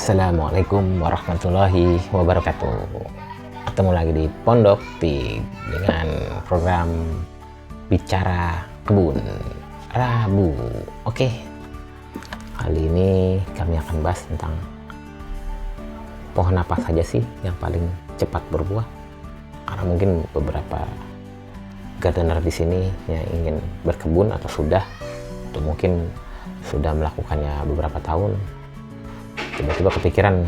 Assalamualaikum warahmatullahi wabarakatuh. Ketemu lagi di Pondok Pig dengan program Bicara Kebun Rabu. Oke, kali ini kami akan bahas tentang pohon apa saja sih yang paling cepat berbuah. Karena mungkin beberapa gardener di sini yang ingin berkebun atau mungkin sudah melakukannya beberapa tahun, tiba-tiba kepikiran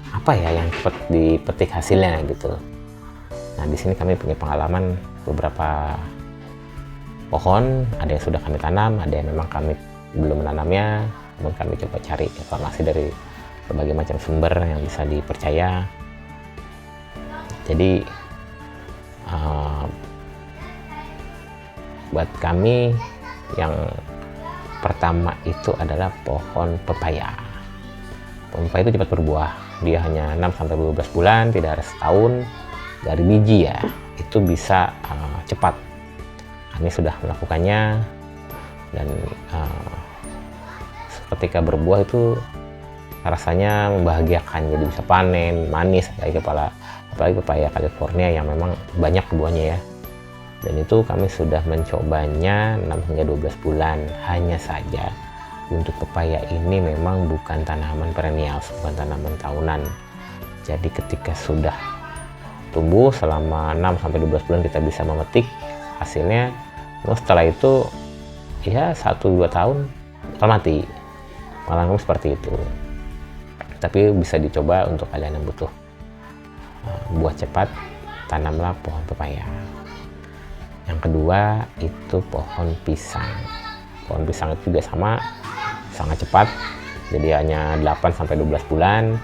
apa ya yang cepat dipetik hasilnya gitu. Nah, di sini kami punya pengalaman beberapa pohon, ada yang sudah kami tanam, ada yang memang kami belum menanamnya, namun kami coba cari informasi dari berbagai macam sumber yang bisa dipercaya. Jadi buat kami yang pertama itu adalah pohon pepaya. Pohon pepaya itu cepat berbuah, dia hanya 6-12 bulan, tidak harus setahun dari biji ya, itu bisa cepat. Kami sudah melakukannya dan ketika berbuah itu rasanya membahagiakan, jadi bisa panen, manis, apalagi pepaya California yang memang banyak buahnya ya. Dan itu kami sudah mencobanya 6-12 bulan. Hanya saja untuk pepaya ini memang bukan tanaman perennial, bukan tanaman tahunan. Jadi ketika sudah tumbuh selama 6-12 bulan kita bisa memetik hasilnya. Lalu setelah itu ya 1-2 tahun bakal mati. Malah seperti itu. Tapi bisa dicoba untuk kalian yang butuh buah cepat, tanamlah pohon pepaya. Yang kedua itu pohon pisang. Pohon pisang itu juga sama, sangat cepat, jadi hanya 8-12 bulan.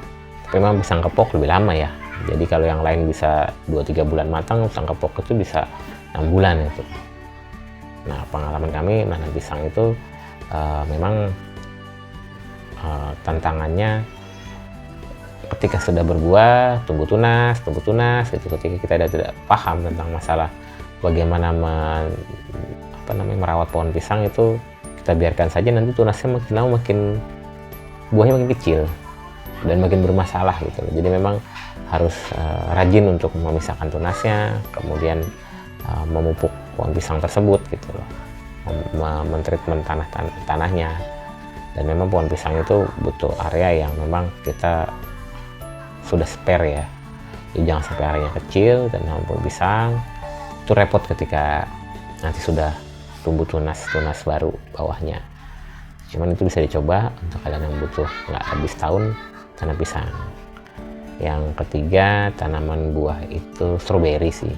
Tapi memang pisang kepok lebih lama ya. Jadi kalau yang lain bisa 2-3 bulan matang, pisang kepok itu bisa 6 bulan itu. Nah, pengalaman kami menanam pisang itu memang tantangannya ketika sudah berbuah, tumbuh tunas gitu. Ketika kita tidak paham tentang masalah bagaimana merawat pohon pisang, itu kita biarkan saja, nanti tunasnya makin lama buahnya makin kecil dan makin bermasalah gitu. Jadi memang harus rajin untuk memisahkan tunasnya, kemudian memupuk pohon pisang tersebut gitu loh, mentreatment tanahnya. Dan memang pohon pisang itu butuh area yang memang kita sudah spare ya. Jadi jangan sampai areanya kecil dan pohon pisang itu repot ketika nanti sudah tumbuh tunas baru bawahnya. Cuman itu bisa dicoba untuk kalian yang butuh nggak habis tahun tanam pisang. Yang ketiga tanaman buah itu stroberi sih.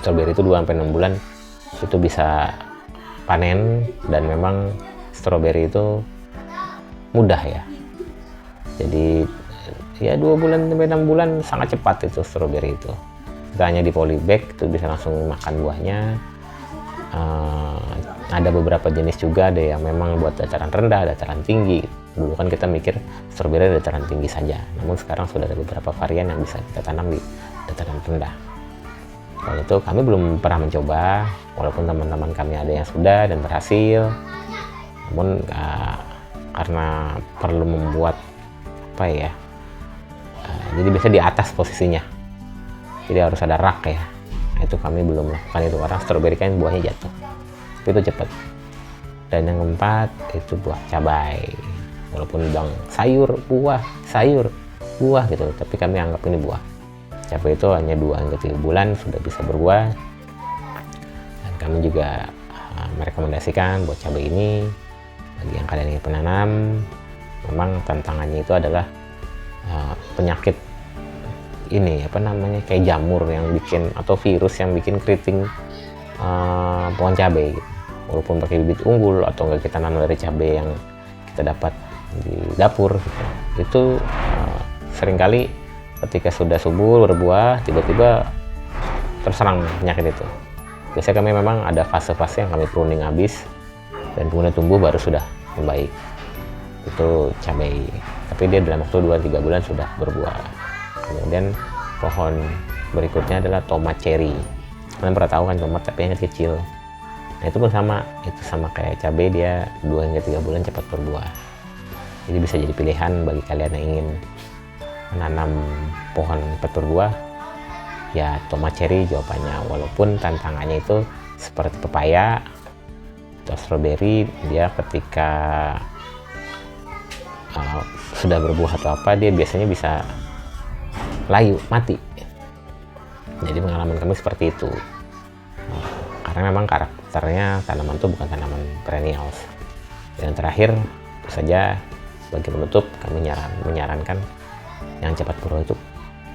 Stroberi itu 2-6 bulan itu bisa panen, dan memang stroberi itu mudah ya. Jadi ya 2-6 bulan sangat cepat itu stroberi itu. Kita hanya di polybag itu bisa langsung makan buahnya. Ada beberapa jenis juga, ada yang memang buat dataran rendah, dataran tinggi. Dulu kan kita mikir stroberi dataran tinggi saja, namun sekarang sudah ada beberapa varian yang bisa kita tanam di dataran rendah. Kalau itu kami belum pernah mencoba, walaupun teman-teman kami ada yang sudah dan berhasil. Namun karena perlu membuat jadi biasa di atas posisinya, jadi harus ada rak ya. Nah, itu kami belum melakukan itu karena stroberi kan buahnya jatuh, tapi itu cepat. Dan yang keempat itu buah cabai. Walaupun bilang sayur buah gitu, tapi kami anggap ini buah. Cabai itu hanya 2-3 bulan sudah bisa berbuah. Dan kami juga merekomendasikan buat cabai ini bagi yang kalian ingin penanam. Memang tantangannya itu adalah penyakit ini kayak jamur yang bikin, atau virus yang bikin keriting pohon cabai gitu. Walaupun pakai bibit unggul atau enggak kita nanam dari cabai yang kita dapat di dapur gitu. Itu seringkali ketika sudah subur berbuah tiba-tiba terserang penyakit itu. Biasanya kami memang ada fase-fase yang kami pruning habis dan kemudian tumbuh baru sudah membaik. Itu cabai, tapi dia dalam waktu 2-3 bulan sudah berbuah. Kemudian pohon berikutnya adalah tomat cherry. Kalian pernah tahu kan tomat tapi yang kecil. Nah, itu pun sama kayak cabai, dia 2-3 bulan cepat berbuah. Jadi bisa jadi pilihan bagi kalian yang ingin menanam pohon petir buah, ya tomat cherry jawabannya. Walaupun tantangannya itu seperti pepaya atau strawberry, dia ketika sudah berbuah atau apa, dia biasanya bisa layu, mati. Jadi pengalaman kami seperti itu, karena memang karakternya tanaman itu bukan tanaman perennials. Dan terakhir itu saja, bagi penutup kami menyarankan yang cepat berbuah itu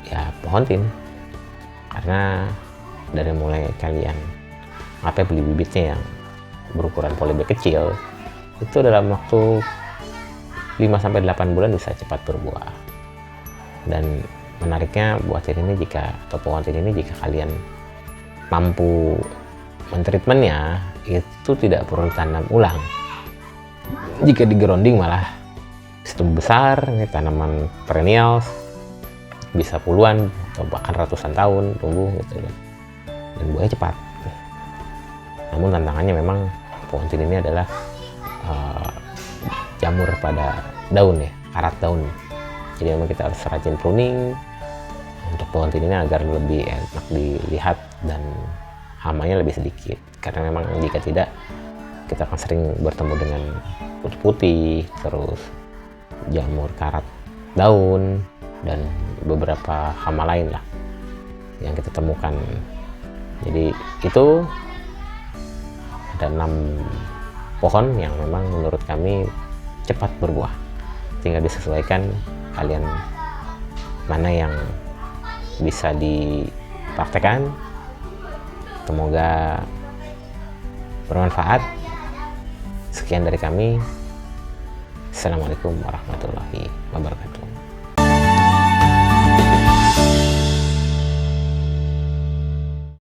ya pohon tin, karena dari mulai kalian beli bibitnya yang berukuran polybag kecil, itu dalam waktu 5-8 bulan bisa cepat berbuah. Dan menariknya buah tin ini atau pohon tin ini, jika kalian mampu mentreatmentnya, itu tidak perlu tanam ulang. Jika di grounding malah tumbuh besar. Ini tanaman perennials, bisa puluhan atau bahkan ratusan tahun tumbuh gitu loh, dan buahnya cepat. Namun tantangannya memang pohon tin ini adalah jamur pada daun ya, karat daun. Jadi memang kita harus rajin pruning untuk pohon tin ini agar lebih enak dilihat dan hamanya lebih sedikit. Karena memang jika tidak, kita akan sering bertemu dengan putih-putih, terus jamur karat daun, dan beberapa hama lain lah yang kita temukan. Jadi itu ada 6 pohon yang memang menurut kami cepat berbuah. Tinggal disesuaikan kalian mana yang bisa dipraktekkan. Semoga bermanfaat. Sekian dari kami. Assalamualaikum warahmatullahi wabarakatuh.